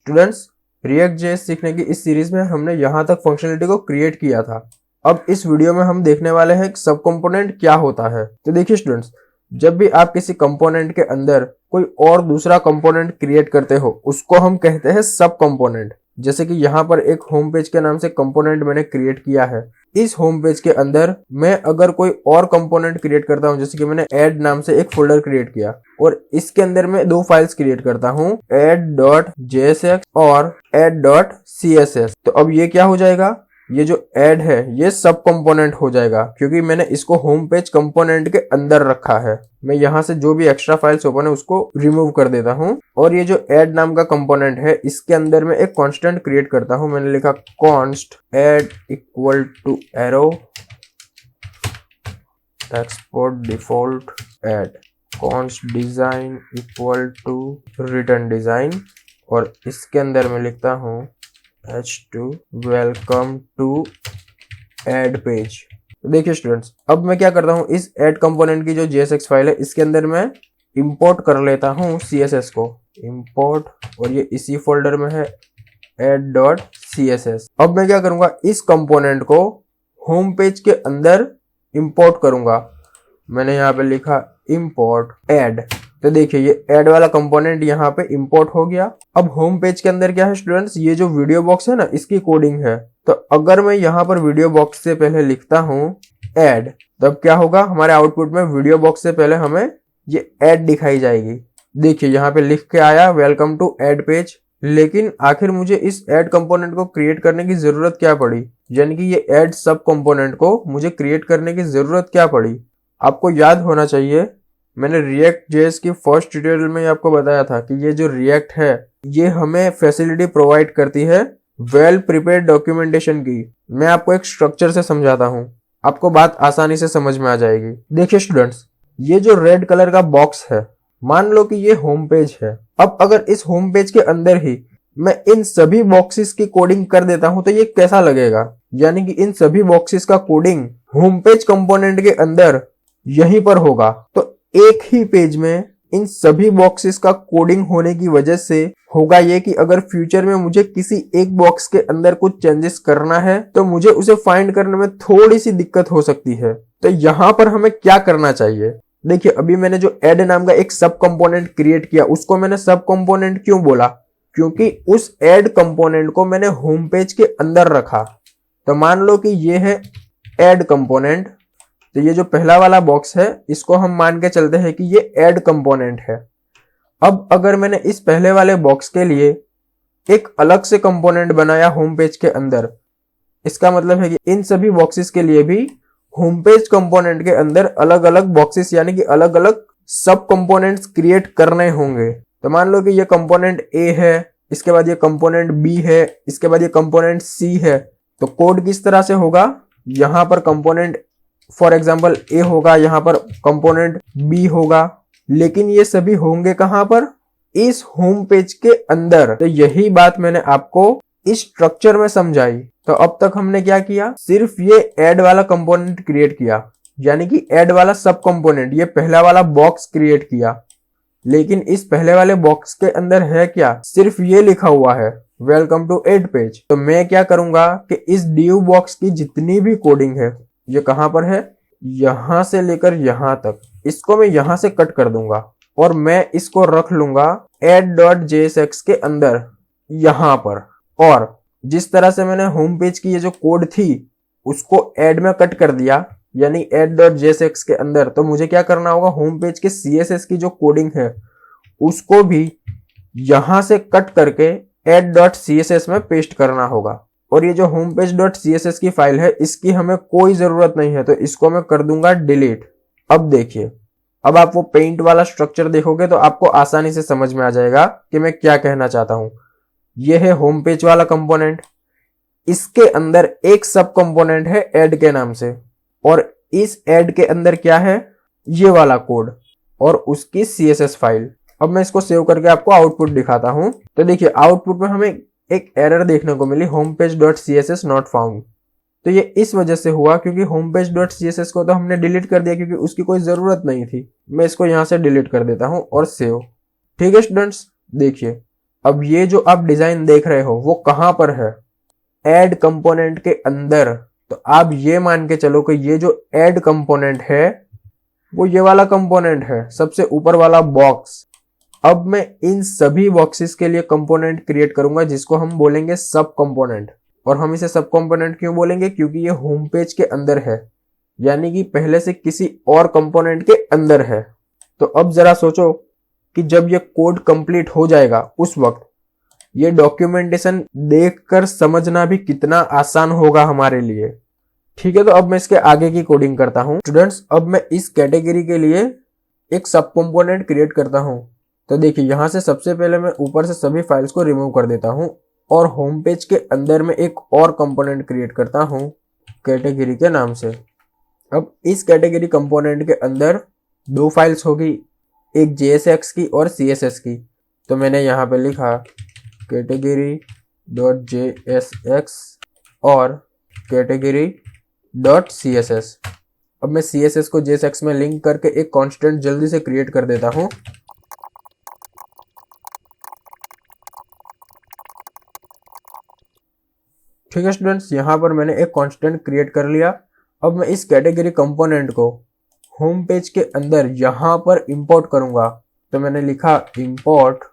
Students, react JS सीखने की इस सीरीज में हमने यहाँ तक फंक्शनलिटी को क्रिएट किया था। अब इस वीडियो में हम देखने वाले हैं कि सब कंपोनेंट क्या होता है। तो देखिए स्टूडेंट्स, जब भी आप किसी कंपोनेंट के अंदर कोई और दूसरा कंपोनेंट क्रिएट करते हो उसको हम कहते हैं सब कंपोनेंट। जैसे कि यहाँ पर एक होम पेज के नाम से कंपोनेंट मैंने क्रिएट किया है। इस होम पेज के अंदर मैं अगर कोई और कंपोनेंट क्रिएट करता हूँ, जैसे कि मैंने ऐड नाम से एक फोल्डर क्रिएट किया और इसके अंदर मैं दो फाइल्स क्रिएट करता हूँ, add.jsx और add.css। तो अब ये क्या हो जाएगा, ये जो ऐड है ये सब कंपोनेंट हो जाएगा क्योंकि मैंने इसको होम पेज कंपोनेंट के अंदर रखा है। मैं यहाँ से जो भी एक्स्ट्रा फाइल्स ओपन है उसको रिमूव कर देता हूँ और ये जो ऐड नाम का कंपोनेंट है इसके अंदर मैं एक कांस्टेंट क्रिएट करता हूँ। मैंने लिखा const add equal to arrow export default add, const design equal to return design और इसके अंदर मैं लिखता हूँ h2 welcome to add page. देखिए स्टूडेंट्स, अब मैं क्या करता हूँ, इस ऐड कंपोनेंट की जो JSX फाइल है इसके अंदर मैं इंपोर्ट कर लेता हूँ CSS को, इंपोर्ट, और ये इसी फोल्डर में है add.css। अब मैं क्या करूंगा, इस कंपोनेंट को होम पेज के अंदर इंपोर्ट करूंगा। मैंने यहाँ पे लिखा इंपोर्ट ऐड। तो देखिए ये ऐड वाला कंपोनेंट यहाँ पे इंपोर्ट हो गया। अब होम पेज के अंदर क्या है स्टूडेंट्स, ये जो वीडियो बॉक्स है ना इसकी कोडिंग है। तो अगर मैं यहाँ पर वीडियो बॉक्स से पहले लिखता हूँ ऐड, तब क्या होगा, हमारे आउटपुट में वीडियो बॉक्स से पहले हमें ये ऐड दिखाई जाएगी। देखिए यहाँ पे लिख के आया वेलकम टू ऐड पेज। लेकिन आखिर मुझे इस ऐड कंपोनेंट को क्रिएट करने की जरूरत क्या पड़ी, यानी कि ये ऐड सब कंपोनेंट को मुझे क्रिएट करने की जरूरत क्या पड़ी। आपको याद होना चाहिए, मैंने रिएक्ट जेएस की फर्स्ट ट्यूटोरियल में आपको बताया था कि ये जो रिएक्ट है ये हमें फैसिलिटी प्रोवाइड करती है वेल प्रिपेयर्ड डॉक्यूमेंटेशन की। मैं आपको एक स्ट्रक्चर से समझाता हूँ, आपको बात आसानी से समझ में आ जाएगी। देखिए स्टूडेंट्स, ये जो रेड कलर का बॉक्स है, मान लो कि ये होम पेज है। अब अगर इस होम पेज के अंदर ही मैं इन सभी बॉक्सेस की कोडिंग कर देता हूं तो ये कैसा लगेगा, यानी कि इन सभी बॉक्सेस का कोडिंग होम पेज कंपोनेंट के अंदर यहीं पर होगा। तो एक ही पेज में इन सभी बॉक्सेस का कोडिंग होने की वजह से होगा ये कि अगर फ्यूचर में मुझे किसी एक बॉक्स के अंदर कुछ चेंजेस करना है तो मुझे उसे फाइंड करने में थोड़ी सी दिक्कत हो सकती है। तो यहाँ पर हमें क्या करना चाहिए, देखिए अभी मैंने जो ऐड नाम का एक सब कंपोनेंट क्रिएट किया, उसको मैंने सब कंपोनेंट क्यों बोला, क्योंकि उस ऐड कंपोनेंट को मैंने होम पेज के अंदर रखा। तो मान लो कि ये है ऐड कंपोनेंट, तो ये जो पहला वाला बॉक्स है इसको हम मान के चलते हैं कि ये ऐड कंपोनेंट है। अब अगर मैंने इस पहले वाले बॉक्स के लिए एक अलग से कंपोनेंट बनाया होम पेज के अंदर, इसका मतलब है कि इन सभी बॉक्सेस के लिए भी होम पेज कंपोनेंट के अंदर अलग अलग बॉक्सेस यानी कि अलग अलग सब कंपोनेंट्स क्रिएट करने होंगे। तो मान लो कि ये कंपोनेंट A है, इसके बाद ये कंपोनेंट B है, इसके बाद ये कंपोनेंट C है। तो कोड किस तरह से होगा, यहाँ पर कंपोनेंट फॉर एग्जाम्पल A होगा, यहाँ पर कंपोनेंट B होगा, लेकिन ये सभी होंगे कहाँ पर, इस होम पेज के अंदर। तो यही बात मैंने आपको इस स्ट्रक्चर में समझाई। तो अब तक हमने क्या किया, सिर्फ ये ऐड वाला कंपोनेंट क्रिएट किया, यानी कि ऐड वाला सब कंपोनेंट, ये पहला वाला बॉक्स क्रिएट किया। लेकिन इस पहले वाले बॉक्स के अंदर है क्या, सिर्फ ये लिखा हुआ है वेलकम टू ऐड पेज। तो मैं क्या करूंगा कि इस div बॉक्स की जितनी भी कोडिंग है, ये कहां पर है, यहां से लेकर यहां तक, इसको मैं यहां से कट कर दूंगा और मैं इसको रख लूंगा add.jsx के अंदर यहां पर। और जिस तरह से मैंने होम पेज की ये जो कोड थी उसको ऐड में कट कर दिया, यानी add.jsx के अंदर, तो मुझे क्या करना होगा, होम पेज के CSS की जो कोडिंग है उसको भी यहां से कट करके add.css में पेस्ट करना होगा। और ये जो होम पेज .css की फाइल है इसकी हमें कोई जरूरत नहीं है, तो इसको मैं कर दूंगा डिलीट। अब देखिए, अब आप वो पेंट वाला स्ट्रक्चर देखोगे तो आपको आसानी से समझ में आ जाएगा कि मैं क्या कहना चाहता हूं। ये है होम पेज वाला कंपोनेंट, इसके अंदर एक सब कंपोनेंट है ऐड के नाम से, और इस ऐड के अंदर क्या है, ये वाला कोड और उसकी CSS फाइल। अब मैं इसको सेव करके आपको आउटपुट दिखाता हूं। तो देखिए आउटपुट में हमें एक एरर देखने को मिली, homepage.css नॉट फाउंड। तो ये इस वजह से हुआ क्योंकि homepage.css को तो हमने डिलीट कर दिया क्योंकि उसकी कोई जरूरत नहीं थी। मैं इसको यहां से डिलीट कर देता हूं और सेव। ठीक है स्टूडेंट्स, देखिए अब ये जो आप डिजाइन देख रहे हो वो कहां पर है? ऐड कंपोनेंट के अंदर। तो आप ये मान के चलो कि ये जो ऐड कंपोनेंट है वो ये वाला कंपोनेंट है, सबसे ऊपर वाला बॉक्स। अब मैं इन सभी बॉक्सेस के लिए कंपोनेंट क्रिएट करूंगा जिसको हम बोलेंगे सब कंपोनेंट। और हम इसे सब कंपोनेंट क्यों बोलेंगे? क्योंकि ये होम पेज के अंदर है, यानी कि पहले से किसी और कंपोनेंट के अंदर है। तो अब जरा सोचो कि जब ये कोड कंप्लीट हो जाएगा उस वक्त ये डॉक्यूमेंटेशन देखकर समझना भी कितना आसान होगा हमारे लिए। ठीक है, तो अब मैं इसके आगे की कोडिंग करता हूं। स्टूडेंट्स, अब मैं इस कैटेगरी के लिए एक सब कंपोनेंट क्रिएट करता हूं। तो देखिए, यहां से सबसे पहले मैं ऊपर से सभी फाइल्स को रिमूव कर देता हूं और होम पेज के अंदर में एक और कंपोनेंट क्रिएट करता हूं कैटेगरी के नाम से। अब इस कैटेगरी कंपोनेंट के अंदर दो फाइल्स होगी, एक JSX की और CSS की। तो मैंने यहाँ पे लिखा category.jsx और category.css। अब मैं CSS को JSX में लिंक करके एक कांस्टेंट जल्दी से क्रिएट कर देता हूं। ठीक है स्टूडेंट्स, यहां पर मैंने एक कांस्टेंट क्रिएट कर लिया। अब मैं इस कैटेगरी कंपोनेंट को होम पेज के अंदर यहां पर इंपोर्ट करूंगा। तो मैंने लिखा इंपोर्ट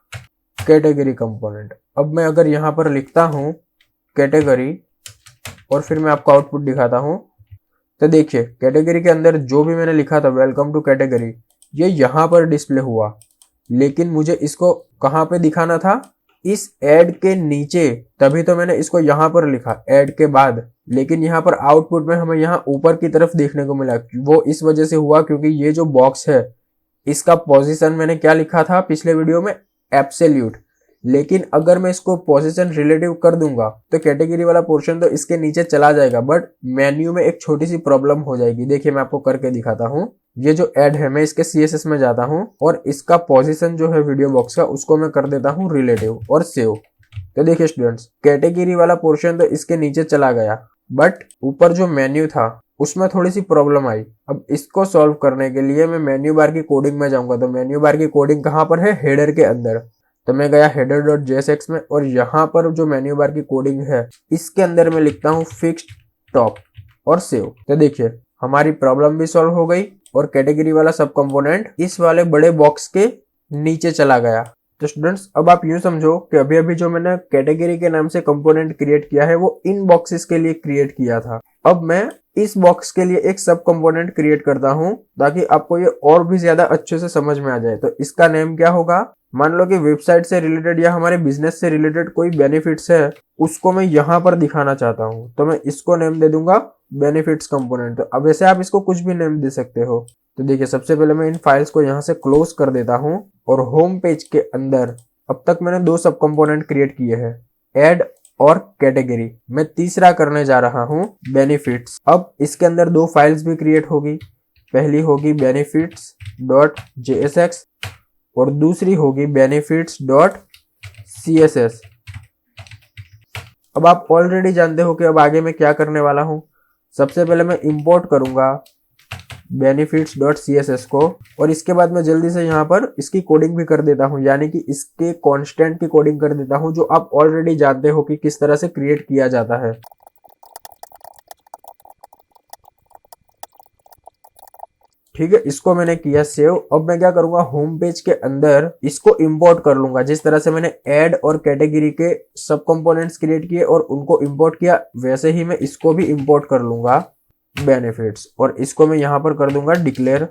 कैटेगरी कंपोनेंट। अब मैं अगर यहां पर लिखता हूं कैटेगरी और फिर मैं आपको आउटपुट दिखाता हूं, तो देखिए कैटेगरी के अंदर जो भी मैंने लिखा था वेलकम टू कैटेगरी, ये यहां पर डिस्प्ले हुआ। लेकिन मुझे इसको कहां पे दिखाना था? इस ऐड के नीचे। तभी तो मैंने इसको यहां पर लिखा ऐड के बाद। लेकिन यहाँ पर आउटपुट में हमें यहाँ ऊपर की तरफ देखने को मिला। वो इस वजह से हुआ क्योंकि ये जो बॉक्स है इसका पोजीशन मैंने क्या लिखा था पिछले वीडियो में? एब्सोल्यूट। लेकिन अगर मैं इसको पोजीशन रिलेटिव कर दूंगा तो कैटेगरी वाला पोर्शन तो इसके नीचे चला जाएगा, बट मेन्यू में एक छोटी सी प्रॉब्लम हो जाएगी। देखिए मैं आपको करके दिखाता हूँ। ये जो ऐड है मैं इसके CSS में जाता हूँ और इसका पोजीशन जो है वीडियो बॉक्स का उसको मैं कर देता हूँ रिलेटिव और सेव। तो देखिए स्टूडेंट्स, कैटेगरी वाला पोर्शन तो इसके नीचे चला गया, बट ऊपर जो मेन्यू था उसमें थोड़ी सी प्रॉब्लम आई। अब इसको सॉल्व करने के लिए मैं मेन्यू बार की कोडिंग में जाऊंगा। तो मेन्यू बार की कोडिंग कहाँ पर है? हेडर के अंदर। तो मैं गया header.jsx में और यहाँ पर जो मेन्यू बार की कोडिंग है इसके अंदर मैं लिखता हूँ फिक्स्ड टॉप और सेव। तो देखिए हमारी प्रॉब्लम भी सॉल्व हो गई और कैटेगरी वाला सब कंपोनेंट इस वाले बड़े बॉक्स के नीचे चला गया। तो स्टूडेंट्स, अब आप यूं समझो कि अभी अभी जो मैंने कैटेगरी के नाम से कंपोनेंट क्रिएट किया है वो इन बॉक्सेस के लिए क्रिएट किया था। अब मैं इस बॉक्स के लिए एक सब कंपोनेंट क्रिएट करता हूं ताकि आपको ये और भी ज्यादा अच्छे से समझ में आ जाए। तो इसका नेम क्या होगा? मान लो कि वेबसाइट से रिलेटेड या हमारे बिजनेस से रिलेटेड कोई बेनिफिट्स है, उसको मैं यहाँ पर दिखाना चाहता हूँ। तो मैं इसको नेम दे दूंगा बेनिफिट्स कंपोनेंट। तो अब ऐसे आप इसको कुछ भी नेम दे सकते हो। तो देखिए सबसे पहले मैं इन फाइल्स को यहाँ से क्लोज कर देता हूँ और होम पेज के अंदर अब तक मैंने दो सब कंपोनेंट क्रिएट किए हैं, ऐड और कैटेगरी। मैं तीसरा करने जा रहा हूँ बेनिफिट्स। अब इसके अंदर दो फाइल्स भी क्रिएट होगी। पहली होगी benefits.jsx और दूसरी होगी benefits.css। अब आप ऑलरेडी जानते हो कि अब आगे मैं क्या करने वाला हूं। सबसे पहले मैं इंपोर्ट करूंगा benefits.css को और इसके बाद मैं जल्दी से यहाँ पर इसकी कोडिंग भी कर देता हूँ, यानी कि इसके कांस्टेंट की कोडिंग कर देता हूँ जो आप ऑलरेडी जानते हो कि किस तरह से क्रिएट किया जाता है। ठीक है, इसको मैंने किया सेव। अब मैं क्या करूंगा, होम पेज के अंदर इसको इंपोर्ट कर लूंगा। जिस तरह से मैंने ऐड और कैटेगरी के सब कंपोनेंट्स क्रिएट किए और उनको इंपोर्ट किया, वैसे ही मैं इसको भी इंपोर्ट कर लूंगा बेनिफिट्स और इसको मैं यहां पर कर दूंगा डिक्लेयर।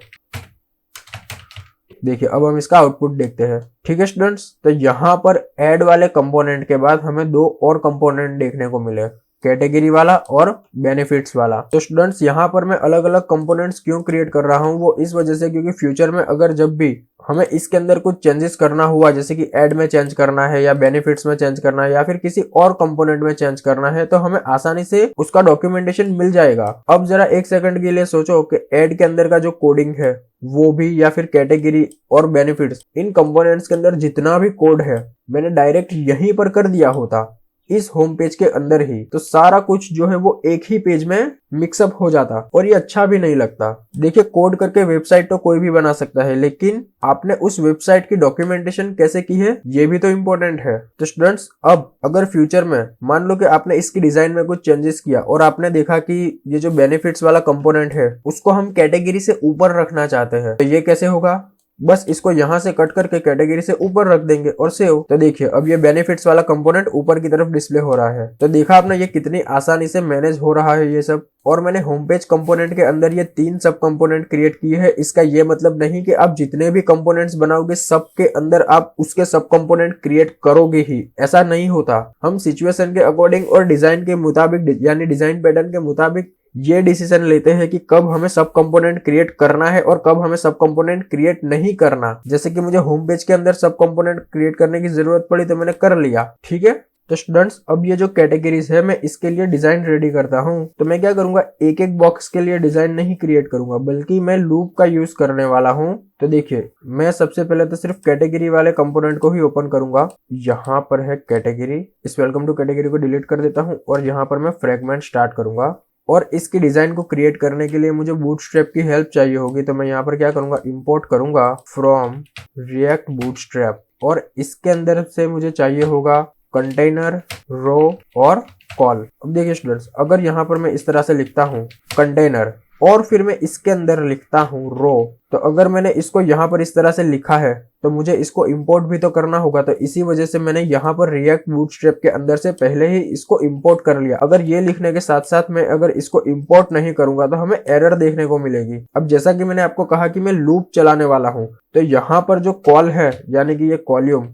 देखिए अब हम इसका आउटपुट देखते हैं। ठीक है स्टूडेंट्स, तो यहां पर ऐड वाले कंपोनेंट के बाद हमें दो और कंपोनेंट देखने को मिले, कैटेगरी वाला और बेनिफिट्स वाला। तो स्टूडेंट्स यहाँ पर मैं अलग अलग कंपोनेंट्स क्यों क्रिएट कर रहा हूँ, वो इस वजह से क्योंकि फ्यूचर में अगर जब भी हमें इसके अंदर कुछ चेंजेस करना हुआ, जैसे कि ऐड में चेंज करना है या बेनिफिट्स में चेंज करना है या फिर किसी और कंपोनेंट में चेंज करना है, तो हमें आसानी से उसका डॉक्यूमेंटेशन मिल जाएगा। अब जरा एक सेकंड के लिए सोचो कि ऐड के अंदर का जो कोडिंग है वो भी, या फिर कैटेगरी और बेनिफिट्स, इन कंपोनेंट्स के अंदर जितना भी कोड है मैंने डायरेक्ट यहीं पर कर दिया होता, इस होम पेज के अंदर ही, तो सारा कुछ जो है वो एक ही पेज में मिक्सअप हो जाता और ये अच्छा भी नहीं लगता। देखिए, कोड करके वेबसाइट तो कोई भी बना सकता है, लेकिन आपने उस वेबसाइट की डॉक्यूमेंटेशन कैसे की है ये भी तो इम्पोर्टेंट है। तो स्टूडेंट्स, अब अगर फ्यूचर में मान लो कि आपने इसकी डिजाइन में कुछ चेंजेस किया और आपने देखा कि ये जो बेनिफिट्स वाला कंपोनेंट है उसको हम कैटेगरी से ऊपर रखना चाहते हैं, तो ये कैसे होगा? बस इसको यहां से कट करके कैटेगरी से ऊपर रख देंगे और सेव। तो देखिए, अब ये बेनिफिट्स वाला कंपोनेंट ऊपर की तरफ डिस्प्ले हो रहा है। तो देखा आपने ये कितनी आसानी से मैनेज हो रहा है ये सब। और मैंने होम पेज कंपोनेंट के अंदर ये 3 सब कंपोनेंट क्रिएट किए हैं। इसका ये मतलब नहीं कि आप जितने भी कंपोनेंट्स बनाओगे सब के अंदर आप उसके सब कंपोनेंट क्रिएट करोगे ही, ऐसा नहीं होता। हम सिचुएशन के अकॉर्डिंग और डिजाइन के मुताबिक यानी डिजाइन पैटर्न के मुताबिक ये डिसीजन लेते हैं कि कब हमें सब कंपोनेंट क्रिएट करना है और कब हमें सब कंपोनेंट क्रिएट नहीं करना। जैसे कि मुझे होम पेज के अंदर सब कंपोनेंट क्रिएट करने की जरूरत पड़ी तो मैंने कर लिया, ठीक है। तो स्टूडेंट्स, अब ये जो कैटेगरीज है मैं इसके लिए डिजाइन रेडी करता हूँ। तो मैं क्या करूंगा, एक एक बॉक्स के लिए डिजाइन नहीं क्रिएट करूंगा, बल्कि मैं लूप का यूज करने वाला हूँ। तो देखिए, मैं सबसे पहले तो सिर्फ कैटेगरी वाले कंपोनेंट को ही ओपन करूंगा। यहाँ पर है कैटेगरी, इस वेलकम टू कैटेगरी को डिलीट कर देता हूँ और यहाँ पर मैं फ्रेगमेंट स्टार्ट करूंगा। और इसकी डिजाइन को क्रिएट करने के लिए मुझे बूटस्ट्रैप की हेल्प चाहिए होगी। तो मैं यहाँ पर क्या करूंगा, इंपोर्ट करूंगा फ्रॉम रिएक्ट बूटस्ट्रैप, और इसके अंदर से मुझे चाहिए होगा कंटेनर, रो और कॉल। अब देखिए स्टूडेंट्स, अगर यहाँ पर मैं इस तरह से लिखता हूँ कंटेनर और फिर मैं इसके अंदर लिखता हूँ रो, तो अगर मैंने इसको यहाँ पर इस तरह से लिखा है तो मुझे इसको इंपोर्ट भी तो करना होगा। तो इसी वजह से मैंने यहाँ पर रिएक्ट बूटस्ट्रैप के अंदर से पहले ही इसको इंपोर्ट कर लिया। अगर ये लिखने के साथ साथ मैं अगर इसको इंपोर्ट नहीं करूंगा तो हमें एरर देखने को मिलेगी। अब जैसा कि मैंने आपको कहा कि मैं लूप चलाने वाला हूँ, तो यहाँ पर जो कॉल है यानी कि ये कॉलम,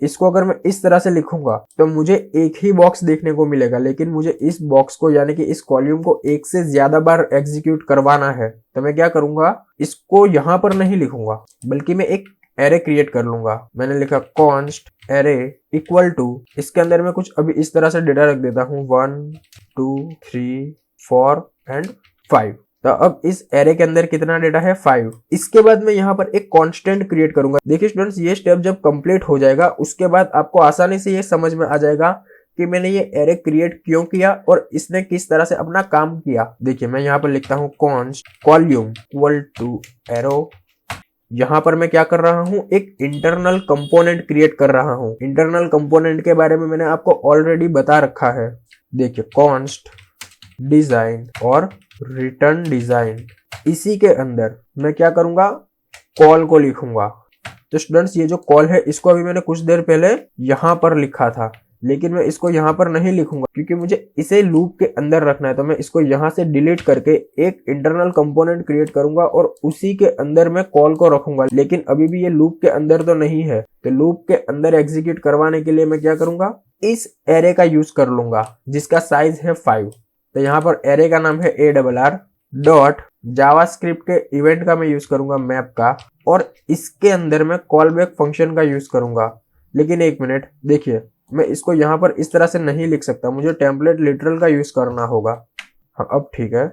इसको अगर मैं इस तरह से लिखूंगा तो मुझे एक ही बॉक्स देखने को मिलेगा, लेकिन मुझे इस बॉक्स को यानी कि इस कॉलम को एक से ज्यादा बार एग्जीक्यूट करवाना है। तो मैं क्या करूंगा, इसको यहां पर नहीं लिखूंगा बल्कि मैं एक एरे क्रिएट कर लूंगा। मैंने लिखा कॉन्स्ट एरे इक्वल टू, इसके अंदर मैं कुछ अभी इस तरह से डेटा रख देता हूं 1 2 3 4 एंड 5। तो अब इस एरे के अंदर कितना डेटा है 5। इसके बाद मैं यहाँ पर एक कांस्टेंट क्रिएट करूंगा। देखिए स्टूडेंट्स, ये स्टेप जब कंप्लीट हो जाएगा उसके बाद आपको आसानी से ये समझ में आ जाएगा कि मैंने ये एरे क्रिएट क्यों किया और इसने किस तरह से अपना काम किया। देखिए, मैं यहाँ पर लिखता हूँ const column equal to arrow. यहाँ पर मैं क्या कर रहा हूँ, एक इंटरनल कंपोनेंट क्रिएट कर रहा हूँ। इंटरनल कंपोनेंट के बारे में मैंने आपको ऑलरेडी बता रखा है। देखिए, कॉन्स्ट डिजाइन और रिटर्न डिजाइन, इसी के अंदर मैं क्या करूंगा, कॉल को लिखूंगा। तो स्टूडेंट्स, ये जो कॉल है इसको अभी मैंने कुछ देर पहले यहां पर लिखा था, लेकिन मैं इसको यहां पर नहीं लिखूंगा क्योंकि मुझे इसे लूप के अंदर रखना है। तो मैं इसको यहां से डिलीट करके एक इंटरनल कंपोनेंट क्रिएट करूंगा और उसी के अंदर मैं कॉल को रखूंगा। लेकिन अभी भी ये लूप के अंदर तो नहीं है, तो लूप के अंदर एग्जीक्यूट करवाने के लिए मैं क्या करूंगा, इस एरे का यूज कर लूंगा जिसका साइज है 5। तो यहाँ पर एरे का नाम है ARR डॉट जावास्क्रिप्ट के इवेंट का मैं यूज करूंगा मैप का, और इसके अंदर मैं कॉल बैक फंक्शन का यूज करूंगा। लेकिन एक मिनट, देखिए मैं इसको यहाँ पर इस तरह से नहीं लिख सकता, मुझे टेम्पलेट लिटरल का यूज करना होगा। हाँ, अब ठीक है।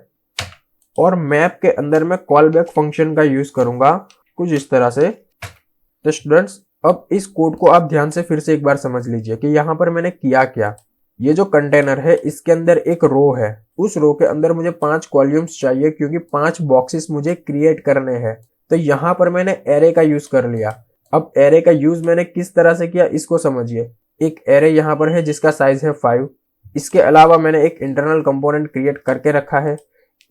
और मैप के अंदर मैं कॉल बैक फंक्शन का यूज करूंगा कुछ इस तरह से। तो स्टूडेंट्स, अब इस कोड को आप ध्यान से फिर से एक बार समझ लीजिए कि यहाँ पर मैंने किया क्या। ये जो कंटेनर है इसके अंदर एक रो है, उस रो के अंदर मुझे 5 कॉलम्स चाहिए क्योंकि 5 बॉक्सेस मुझे क्रिएट करने हैं। तो यहाँ पर मैंने एरे का यूज कर लिया। अब एरे का यूज मैंने किस तरह से किया इसको समझिए। एक एरे यहाँ पर है जिसका साइज है 5। इसके अलावा मैंने एक इंटरनल कंपोनेंट क्रिएट करके रखा है।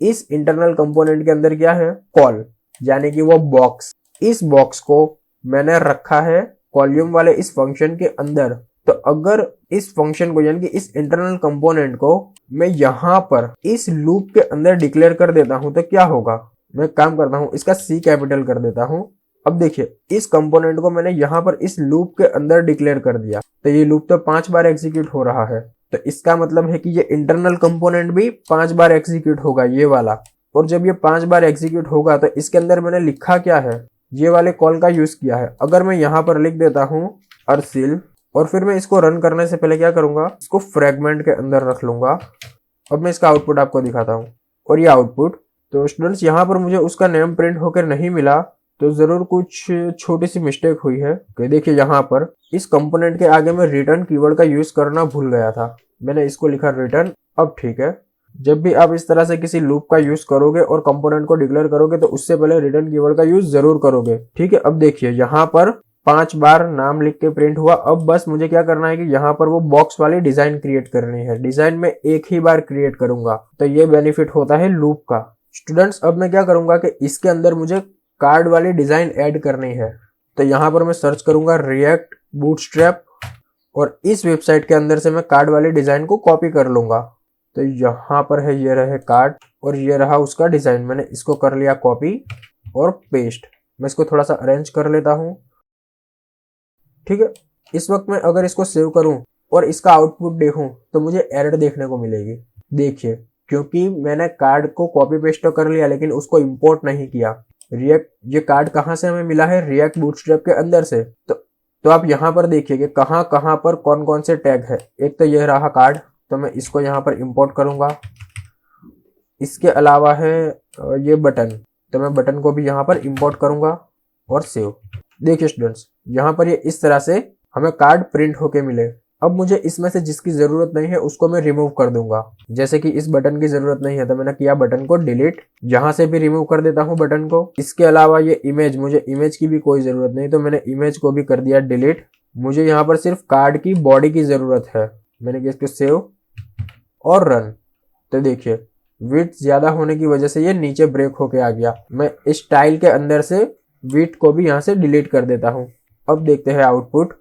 इस इंटरनल कंपोनेंट के अंदर क्या है, कॉल, यानी कि वो बॉक्स। इस बॉक्स को मैंने रखा है कॉलम वाले इस फंक्शन के अंदर। तो अगर इस फंक्शन को यानी कि इस इंटरनल कंपोनेंट को मैं यहाँ पर इस लूप के अंदर डिक्लेयर कर देता हूँ तो क्या होगा, मैं काम करता हूँ इसका C कैपिटल कर देता हूँ। अब देखिए, इस कंपोनेंट को मैंने यहाँ पर इस लूप के अंदर डिक्लेयर कर दिया, तो ये लूप तो 5 बार एग्जीक्यूट हो रहा है। तो इसका मतलब है कि ये इंटरनल कंपोनेंट भी 5 बार एग्जीक्यूट होगा, ये वाला। और जब ये 5 बार एग्जीक्यूट होगा तो इसके अंदर मैंने लिखा क्या है, ये वाले कॉल का यूज किया है। अगर मैं यहाँ पर लिख देता हूँ अर्सिल, और फिर मैं इसको रन करने से पहले क्या करूंगा, इसको फ्रेगमेंट के अंदर रख लूंगा। अब मैं इसका आउटपुट आपको दिखाता हूँ, और ये आउटपुट। तो स्टूडेंट्स, यहाँ पर मुझे उसका नेम प्रिंट होकर नहीं मिला, तो जरूर कुछ छोटी सी मिस्टेक हुई है कि देखिए यहाँ पर इस कंपोनेंट के आगे मैं रिटर्न कीवर्ड का यूज करना भूल गया था, मैंने इसको लिखा रिटर्न। अब ठीक है, जब भी आप इस तरह से किसी लूप का यूज करोगे और कंपोनेंट को डिक्लेयर करोगे तो उससे पहले रिटर्न कीवर्ड का यूज जरूर करोगे, ठीक है। अब देखिए यहाँ पर 5 बार नाम लिख के प्रिंट हुआ। अब बस मुझे क्या करना है कि यहाँ पर वो बॉक्स वाली डिजाइन क्रिएट करनी है। डिजाइन में एक ही बार क्रिएट करूंगा, तो ये बेनिफिट होता है लूप का। स्टूडेंट्स, अब मैं क्या करूंगा कि इसके अंदर मुझे कार्ड वाली डिजाइन ऐड करनी है, तो यहाँ पर मैं सर्च करूंगा रिएक्ट बूटस्ट्रैप और इस वेबसाइट के अंदर से मैं कार्ड वाली डिजाइन को कॉपी कर लूंगा। तो यहाँ पर है, ये रहे कार्ड और ये रहा उसका डिजाइन। मैंने इसको कर लिया कॉपी और पेस्ट। मैं इसको थोड़ा सा अरेंज कर लेता हूँ, ठीक है। इस वक्त मैं अगर इसको सेव करूं और इसका आउटपुट देखूं तो मुझे एरर देखने को मिलेगी। देखिए, क्योंकि मैंने कार्ड को कॉपी पेस्ट तो कर लिया लेकिन उसको इंपोर्ट नहीं किया। रिएक्ट, ये कार्ड कहाँ से हमें मिला है? रिएक्ट बूटस्ट्रैप के अंदर से। तो आप यहाँ पर देखिए कि कहाँ पर कौन कौन से टैग है। एक तो यह रहा कार्ड, तो मैं इसको यहाँ पर इंपोर्ट करूंगा। इसके अलावा है ये बटन, तो मैं बटन को भी यहाँ पर इंपोर्ट करूंगा और सेव। देखिए स्टूडेंट्स, यहाँ पर ये इस तरह से हमें कार्ड प्रिंट होके मिले। अब मुझे इसमें से जिसकी जरूरत नहीं है उसको मैं रिमूव कर दूंगा। जैसे कि इस बटन की जरूरत नहीं है तो मैंने किया बटन को डिलीट, यहाँ से भी रिमूव कर देता हूँ बटन को। इसके अलावा ये इमेज, मुझे इमेज की भी कोई जरूरत नहीं, तो मैंने इमेज को भी कर दिया डिलीट। मुझे यहाँ पर सिर्फ कार्ड की बॉडी की जरूरत है। मैंने किया इसको सेव और रन। तो देखिए विड्थ ज्यादा होने की वजह से ये नीचे ब्रेक होके आ गया। मैं इस स्टाइल के अंदर से विड्थ को भी यहाँ से डिलीट कर देता हूँ। अब देखते हैं आउटपुट।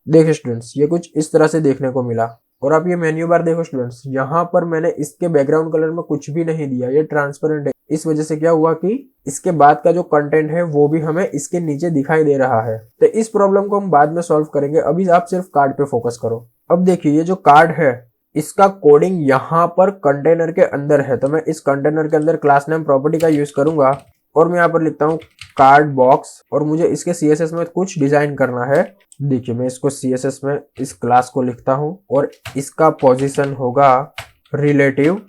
देखिए स्टूडेंट्स, ये कुछ इस तरह से देखने को मिला। और आप ये मेन्यू बार देखो स्टूडेंट्स, यहाँ पर मैंने इसके बैकग्राउंड कलर में कुछ भी नहीं दिया, ये ट्रांसपेरेंट है। इस वजह से क्या हुआ कि इसके बाद का जो कंटेंट है वो भी हमें इसके नीचे दिखाई दे रहा है। तो इस प्रॉब्लम को हम बाद में सॉल्व करेंगे, अभी आप सिर्फ कार्ड पे फोकस करो। अब देखिए, ये जो कार्ड है इसका कोडिंग यहाँ पर कंटेनर के अंदर है, तो मैं इस कंटेनर के अंदर क्लास नेम प्रॉपर्टी का यूज करूंगा और मैं यहाँ पर लिखता हूँ कार्ड बॉक्स और मुझे इसके CSS में कुछ डिजाइन करना है। देखिए, मैं इसको CSS में इस क्लास को लिखता हूँ और इसका पोजीशन होगा रिलेटिव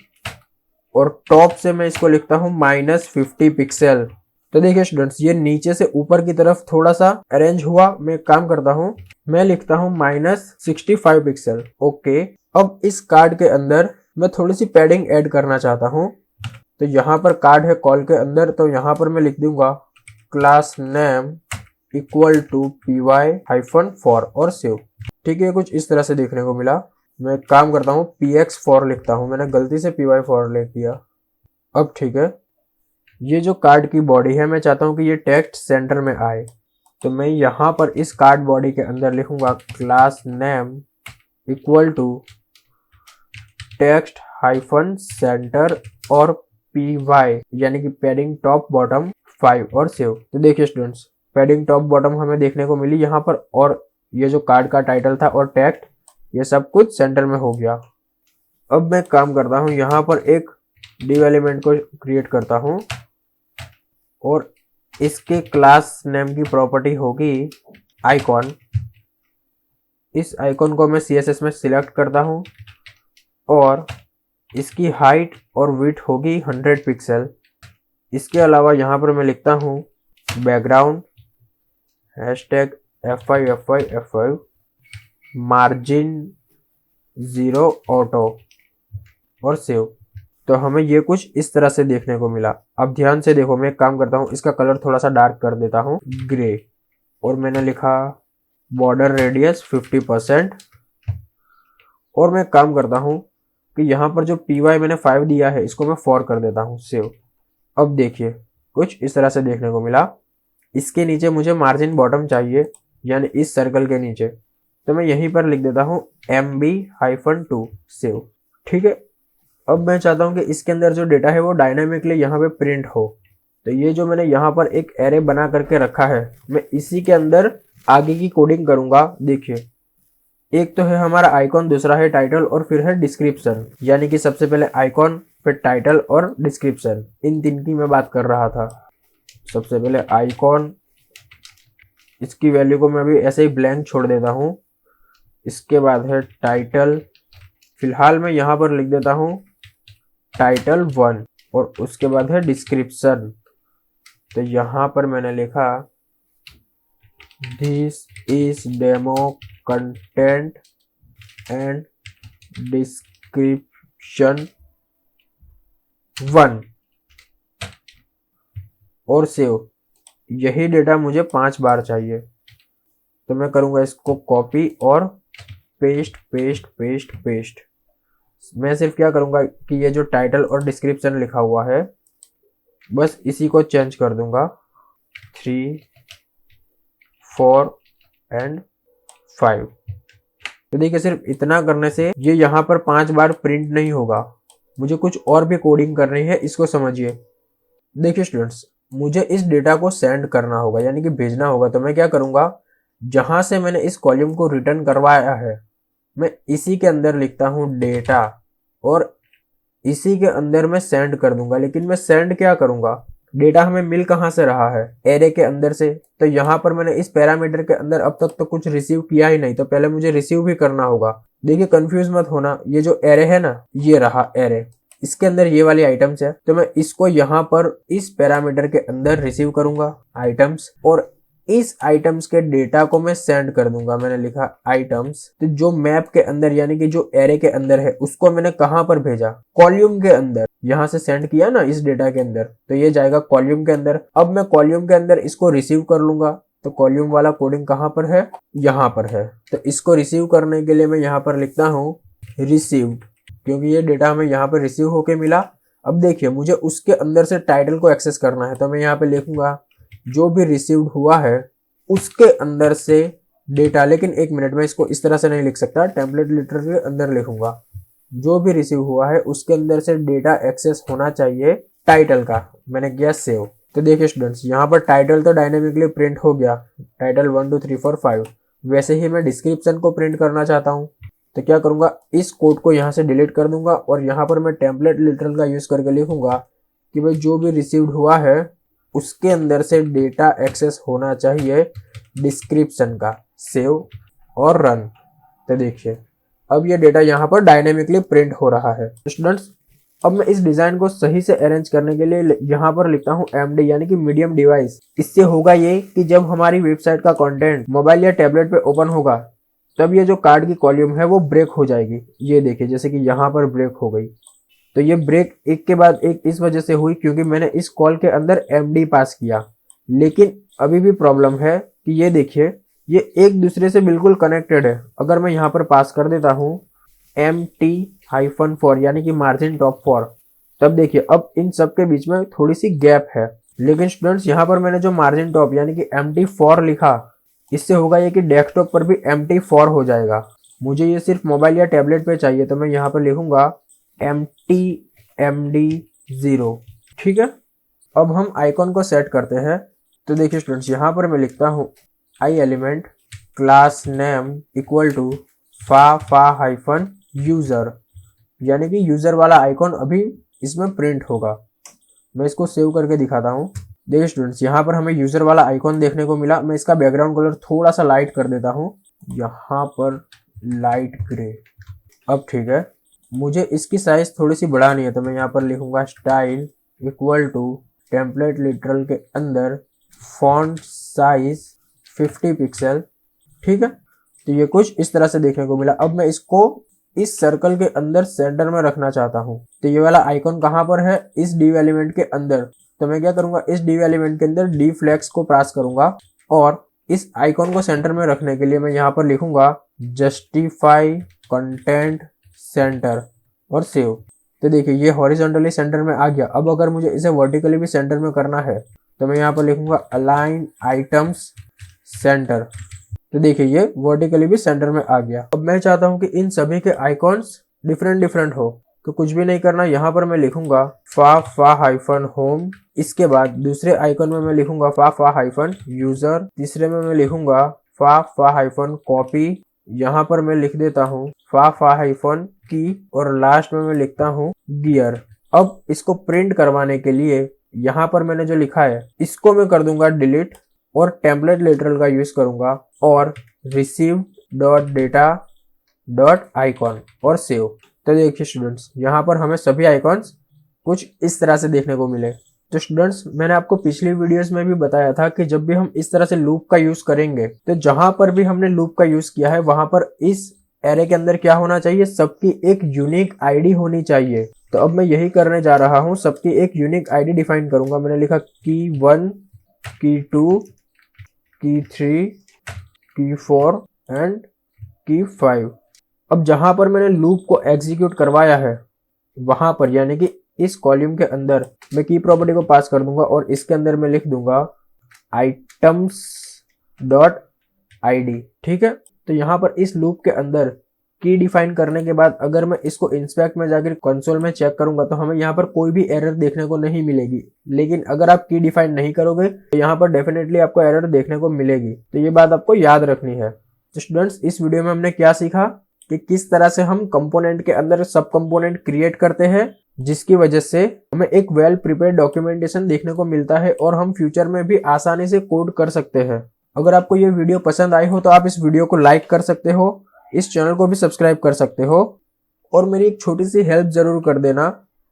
और टॉप से मैं इसको लिखता हूँ -50 पिक्सल। तो देखिए स्टूडेंट्स, ये नीचे से ऊपर की तरफ थोड़ा सा अरेंज हुआ। मैं एक काम करता हूँ, मैं लिखता हूँ -65 पिक्सल। ओके, अब इस कार्ड के अंदर मैं थोड़ी सी पैडिंग ऐड करना चाहता हूँ। तो यहाँ पर कार्ड है कॉल के अंदर, तो यहाँ पर मैं लिख दूंगा class name equal to py-for और सेव। ठीक है, कुछ इस तरह से देखने को मिला। मैं एक काम करता हूँ px-for लिखता हूँ, मैंने गलती से py-for लिख दिया। अब ठीक है, ये जो कार्ड की बॉडी है मैं चाहता हूँ कि ये टेक्स्ट सेंटर में आए, तो मैं यहाँ पर इस कार्ड बॉडी के अंदर लिखूंगा class name equal to text hyphen center और py यानी कि पैडिंग टॉप बॉटम 5 और सेव। तो देखिए स्टूडेंट्स, पैडिंग टॉप बॉटम हमें देखने को मिली यहाँ पर, और ये जो कार्ड का टाइटल था और टेक्स्ट ये सब कुछ सेंटर में हो गया। अब मैं काम करता हूँ, यहाँ पर एक div एलिमेंट को क्रिएट करता हूँ और इसके क्लास नेम की प्रॉपर्टी होगी आइकॉन। इस आइकॉन को मैं CSS में सिलेक्ट करता हूँ और इसकी हाइट और विड्थ होगी 100 पिक्सल। इसके अलावा यहाँ पर मैं लिखता हूँ बैकग्राउंड #F5 मार्जिन 0 ऑटो और सेव। तो हमें ये कुछ इस तरह से देखने को मिला। अब ध्यान से देखो, मैं एक काम करता हूँ, इसका कलर थोड़ा सा डार्क कर देता हूँ ग्रे, और मैंने लिखा बॉर्डर रेडियस 50%। और मैं काम करता हूँ कि यहाँ पर जो py मैंने 5 दिया है इसको मैं 4 कर देता हूँ, सेव। अब देखिए, कुछ इस तरह से देखने को मिला। इसके नीचे मुझे मार्जिन बॉटम चाहिए, यानी इस सर्कल के नीचे, तो मैं यहीं पर लिख देता हूँ MB-2 सेव। ठीक है, अब मैं चाहता हूँ कि इसके अंदर जो डेटा है वो डायनामिकली यहाँ पे प्रिंट हो। तो ये जो मैंने यहाँ पर एक एरे बना करके रखा है, मैं इसी के अंदर आगे की कोडिंग करूंगा। देखिए, एक तो है हमारा आइकॉन, दूसरा है टाइटल और फिर है डिस्क्रिप्शन। यानी कि सबसे पहले आइकॉन, फिर टाइटल और डिस्क्रिप्शन, इन तीन की मैं बात कर रहा था। सबसे पहले आइकॉन, इसकी वैल्यू को मैं अभी ऐसे ही ब्लैंक छोड़ देता हूँ। इसके बाद है टाइटल, फिलहाल मैं यहाँ पर लिख देता हूँ टाइटल 1, और उसके बाद है डिस्क्रिप्शन। तो यहाँ पर मैंने लिखा this is demo content and description 1 और सेव। यही डेटा मुझे 5 बार चाहिए, तो मैं करूंगा इसको कॉपी और पेस्ट पेस्ट पेस्ट पेस्ट। मैं सिर्फ क्या करूंगा कि ये जो टाइटल और डिस्क्रिप्शन लिखा हुआ है बस इसी को चेंज कर दूंगा 3, 4 एंड 5। तो देखिए सिर्फ इतना करने से ये यहाँ पर 5 बार प्रिंट नहीं होगा, मुझे कुछ और भी कोडिंग करनी है, इसको समझिए। देखिए स्टूडेंट्स, मुझे इस डेटा को सेंड करना होगा यानी कि भेजना होगा, तो मैं क्या करूंगा, जहां से मैंने इस कॉलम को रिटर्न करवाया है मैं इसी के अंदर लिखता हूं डेटा और इसी के अंदर मैं सेंड कर दूंगा। लेकिन मैं सेंड क्या करूंगा, डेटा हमें मिल कहां से रहा है, एरे के अंदर से। तो यहां पर मैंने इस पैरामीटर के अंदर अब तक तो कुछ रिसीव किया ही नहीं, तो पहले मुझे रिसीव भी करना होगा। देखिए कंफ्यूज मत होना, ये जो एरे है ना, ये रहा एरे, इसके अंदर ये वाली आइटम्स है, तो मैं इसको यहाँ पर इस पैरामीटर के अंदर रिसीव करूंगा आइटम्स, और इस आइटम्स के डेटा को मैं सेंड कर दूंगा। मैंने लिखा आइटम्स, तो जो मैप के अंदर यानी कि जो एरे के अंदर है उसको मैंने कहां पर भेजा, कॉलम के अंदर। यहां से सेंड किया ना इस डेटा के अंदर, तो ये जाएगा कॉलम के अंदर। अब मैं कॉलम के अंदर इसको रिसीव कर लूंगा, तो कॉलम वाला कोडिंग कहां पर है, यहाँ पर है। तो इसको रिसीव करने के लिए मैं यहाँ पर लिखता हूँ रिसीव्ड, क्योंकि ये डेटा हमें यहाँ पर रिसीव होके मिला। अब देखिए मुझे उसके अंदर से टाइटल को एक्सेस करना है, तो मैं यहाँ पे लिखूंगा जो भी रिसीव्ड हुआ है उसके अंदर से डेटा। लेकिन एक मिनट में इसको इस तरह से नहीं लिख सकता, टेम्पलेट लिटरल के अंदर लिखूंगा जो भी रिसीव हुआ है उसके अंदर से डेटा एक्सेस होना चाहिए टाइटल का। मैंने किया सेव। तो देखिए स्टूडेंट्स, यहाँ पर टाइटल तो डायनेमिकली प्रिंट हो गया, टाइटल 1 2 3 4 5। वैसे ही मैं डिस्क्रिप्शन को प्रिंट करना चाहता हूँ, तो क्या करूंगा, इस कोड को यहाँ से डिलीट कर दूंगा और यहाँ पर मैं टेम्पलेट लिटरल का यूज करके लिखूंगा कि भाई जो भी रिसीव्ड हुआ है उसके अंदर से डेटा एक्सेस होना चाहिए डिस्क्रिप्शन का। सेव और रन। तो देखिए अब ये डेटा यहाँ पर डायनेमिकली प्रिंट हो रहा है। स्टूडेंट्स, अब मैं इस डिजाइन को सही से अरेंज करने के लिए यहाँ पर लिखता हूँ MD यानी कि मीडियम डिवाइस। इससे होगा ये कि जब हमारी वेबसाइट का कंटेंट मोबाइल या टैबलेट पे ओपन होगा तब ये जो कार्ड की कॉलम है वो ब्रेक हो जाएगी। ये देखिए जैसे कि यहाँ पर ब्रेक हो गई, तो ये ब्रेक एक के बाद एक इस वजह से हुई क्योंकि मैंने इस कॉल के अंदर MD पास किया। लेकिन अभी भी प्रॉब्लम है कि ये देखिए ये एक दूसरे से बिल्कुल कनेक्टेड है। अगर मैं यहाँ पर पास कर देता हूँ MT-4 यानी कि मार्जिन टॉप 4, तब देखिए अब इन सब के बीच में थोड़ी सी गैप है। लेकिन स्टूडेंट्स, यहाँ पर मैंने जो मार्जिन टॉप यानी कि MT4 लिखा, इससे होगा ये कि डेस्कटॉप पर भी MT4 हो जाएगा। मुझे ये सिर्फ मोबाइल या टैबलेट पे चाहिए, तो मैं यहाँ पर लिखूंगा MT-MD0। ठीक है, अब हम आइकॉन को सेट करते हैं। तो देखिए स्टूडेंट्स, यहाँ पर मैं लिखता हूँ I element class name equal to -user, यानी कि यूजर वाला आइकॉन अभी इसमें प्रिंट होगा। मैं इसको सेव करके दिखाता हूँ। देखिए स्टूडेंट्स, यहाँ पर हमें यूजर वाला आइकॉन देखने को मिला। मैं इसका बैकग्राउंड कलर थोड़ा सा लाइट कर देता हूँ, यहाँ पर लाइट ग्रे। अब ठीक है, मुझे इसकी साइज थोड़ी सी बढ़ानी है, तो मैं यहाँ पर लिखूंगा style equal to template literal के अंदर फॉन्ट साइज 50 पिक्सल। ठीक है, तो ये कुछ इस तरह से देखने को मिला। अब मैं इसको इस सर्कल के अंदर सेंटर में रखना चाहता हूँ। तो ये वाला आइकॉन कहाँ पर है, इस डिव एलिमेंट के अंदर। तो मैं क्या करूंगा, इस डिव एलिमेंट के अंदर डी फ्लेक्स को पास करूंगा और इस आइकॉन को सेंटर में रखने के लिए मैं यहाँ पर लिखूंगा जस्टिफाई कंटेंट सेंटर और सेव। तो देखिए ये हॉरिजॉन्टली सेंटर में आ गया। अब अगर मुझे इसे वर्टिकली भी सेंटर में करना है तो मैं यहाँ पर लिखूंगा अलाइन आइटम्स सेंटर। तो देखिए ये वर्टिकली भी सेंटर में आ गया। अब मैं चाहता हूं कि इन सभी के आइकॉन्स डिफरेंट हो, तो कुछ भी नहीं करना, यहाँ पर मैं लिखूंगा -होम। इसके बाद दूसरे आइकॉन में मैं लिखूंगा -यूजर। तीसरे में मैं लिखूंगा -कॉपी। यहाँ पर मैं लिख देता हूँ की, और लास्ट में मैं लिखता हूँ गियर। अब इसको प्रिंट करवाने के लिए यहाँ पर मैंने जो लिखा है इसको मैं कर दूंगा डिलीट और टेम्पलेट लिटरल का यूज करूंगा और receive.data.icon और सेव। तो देखिए स्टूडेंट्स, यहाँ पर हमें सभी आइकॉन्स कुछ इस तरह से देखने को मिले। तो स्टूडेंट्स मैंने आपको पिछली वीडियोस में भी बताया था कि जब भी हम इस तरह से लूप का यूज करेंगे तो जहां पर भी हमने लूप का यूज किया है वहां पर इस एरे के अंदर क्या होना चाहिए, सबकी एक यूनिक आईडी होनी चाहिए। तो अब मैं यही करने जा रहा हूं, सबकी एक यूनिक आईडी डिफाइन करूंगा। मैंने लिखा key1 key2 key3 key4 and key5। अब जहां पर मैंने लूप को एग्जीक्यूट करवाया है वहां पर यानी कि इस कॉलम के अंदर मैं की प्रॉपर्टी को पास कर दूंगा और इसके अंदर मैं लिख दूंगा आइटम्स डॉट आईडी। ठीक है, तो यहाँ पर इस लूप के अंदर की डिफाइन करने के बाद अगर मैं इसको इंस्पेक्ट में जाकर कंसोल में चेक करूंगा तो हमें यहाँ पर कोई भी एरर देखने को नहीं मिलेगी। लेकिन अगर आप की डिफाइन नहीं करोगे तो यहाँ पर डेफिनेटली आपको एरर देखने को मिलेगी। तो ये बात आपको याद रखनी है। तो स्टूडेंट्स इस वीडियो में हमने क्या सीखा कि किस तरह से हम कंपोनेंट के अंदर सब कंपोनेंट क्रिएट करते हैं, जिसकी वजह से हमें एक वेल प्रिपेयर्ड डॉक्यूमेंटेशन देखने को मिलता है और हम फ्यूचर में भी आसानी से कोड कर सकते हैं। अगर आपको ये वीडियो पसंद आई हो तो आप इस वीडियो को लाइक कर सकते हो, इस चैनल को भी सब्सक्राइब कर सकते हो और मेरी एक छोटी सी हेल्प जरूर कर देना।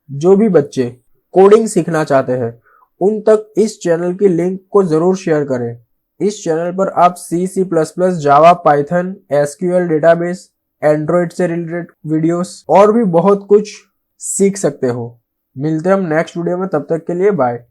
जो भी बच्चे कोडिंग सीखना चाहते हैं उन तक इस चैनल की लिंक को जरूर शेयर करें। इस चैनल पर आप C++, जावा, पाइथन, SQL डेटाबेस, एंड्रॉइड से रिलेटेड वीडियोस और भी बहुत कुछ सीख सकते हो। मिलते हैं हम नेक्स्ट वीडियो में, तब तक के लिए बाय।